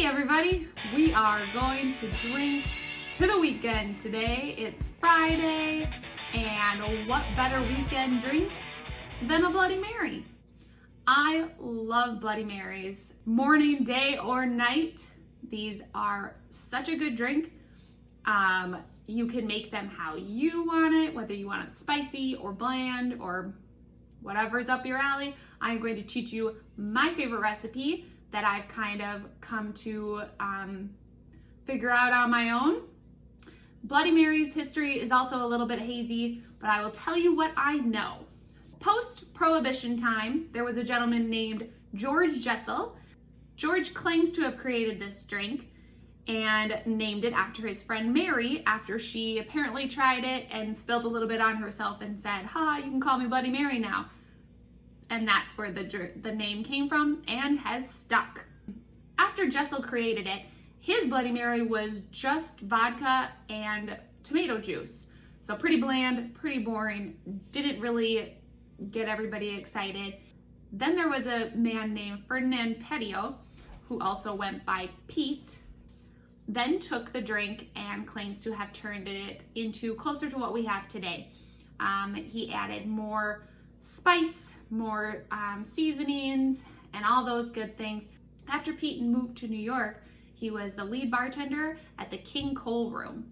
everybody, we are going to drink to the weekend today. It's Friday, and what better weekend drink than a Bloody Mary? I love Bloody Marys. Morning, day, or night, these are such a good drink. You can make them how you want it, whether you want it spicy or bland or whatever's up your alley. I'm going to teach you my favorite recipe that I've kind of come to figure out on my own. Bloody Mary's history is also a little bit hazy, but I will tell you what I know. Post-Prohibition time, there was a gentleman named George Jessel. George claims to have created this drink and named it after his friend Mary, after she apparently tried it and spilled a little bit on herself and said, "Ha, you can call me Bloody Mary now." And that's where the name came from and has stuck. After Jessel created it, his Bloody Mary was just vodka and tomato juice. So pretty bland, pretty boring, didn't really get everybody excited. Then there was a man named Ferdinand Petio, who also went by Pete, then took the drink and claims to have turned it into closer to what we have today. He added more spice, more seasonings, and all those good things. After Pete moved to New York, he was the lead bartender at the King Cole Room.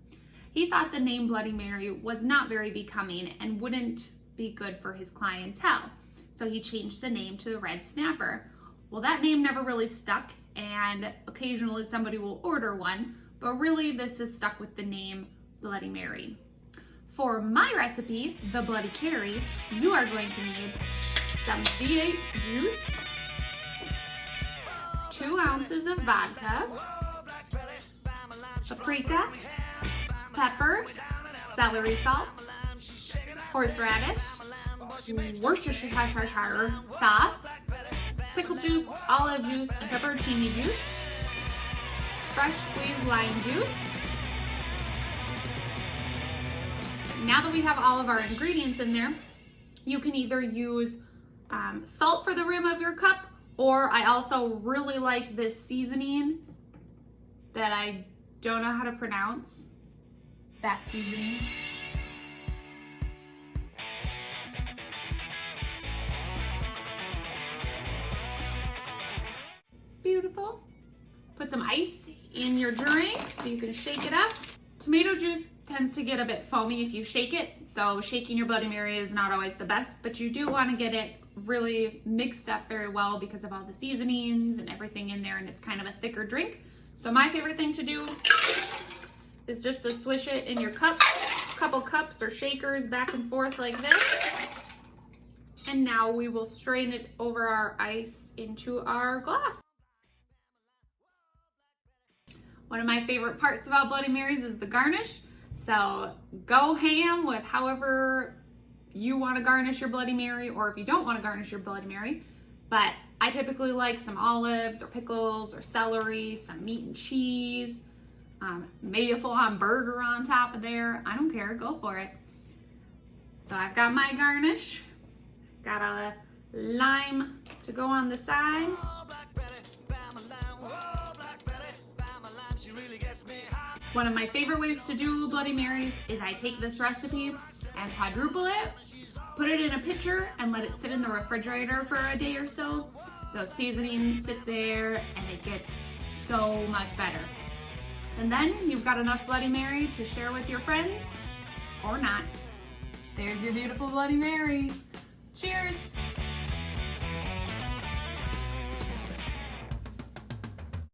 He thought the name Bloody Mary was not very becoming and wouldn't be good for his clientele, so he changed the name to the Red Snapper. Well, that name never really stuck, and occasionally somebody will order one, but really this is stuck with the name Bloody Mary. For my recipe, the Bloody Carry, you are going to need some V8 juice, 2 ounces of vodka, paprika, pepper, celery salt, horseradish, Worcestershire sauce, pickle juice, olive juice, and peperoncini juice, fresh squeezed lime juice. Now that we have all of our ingredients in there, you can either use salt for the rim of your cup, or I also really like this seasoning that I don't know how to pronounce. That seasoning. Beautiful. Put some ice in your drink so you can shake it up. Tomato juice tends to get a bit foamy if you shake it, so shaking your Bloody Mary is not always the best, but you do want to get it really mixed up very well because of all the seasonings and everything in there, and it's kind of a thicker drink. So my favorite thing to do is just to swish it in your cup, couple cups or shakers back and forth like this. And now we will strain it over our ice into our glass. One of my favorite parts about Bloody Marys is the garnish. So go ham with however you want to garnish your Bloody Mary, or if you don't want to garnish your Bloody Mary. But I typically like some olives or pickles or celery, some meat and cheese, maybe a full-on burger on top of there. I don't care, go for it. So I've got my garnish. Got a lime to go on the side. One of my favorite ways to do Bloody Marys is I take this recipe and quadruple it, put it in a pitcher, and let it sit in the refrigerator for a day or so. Those seasonings sit there and it gets so much better. And then you've got enough Bloody Mary to share with your friends, or not. There's your beautiful Bloody Mary. Cheers!